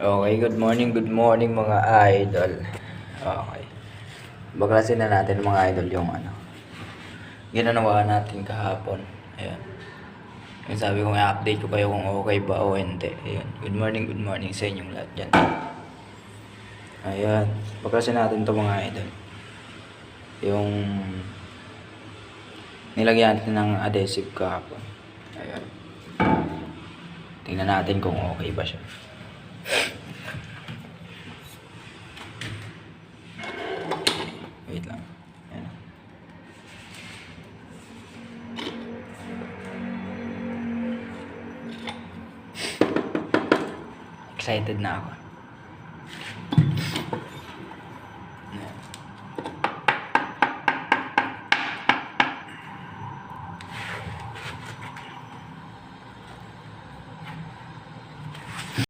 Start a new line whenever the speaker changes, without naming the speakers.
Okay, good morning mga idol. Okay. Baklasin na natin mga idol yung ginanawa natin kahapon. Ayan. Yung sabi ko i-update ko kayo kung okay ba o hindi. Ayan. Good morning sa inyong lahat dyan. Ayan. Baklasin natin to mga idol. Yung nilagyan natin ng adhesive kahapon. Ayan. Tingnan natin kung okay ba siya. Wait lang. Ayan. Excited na ako.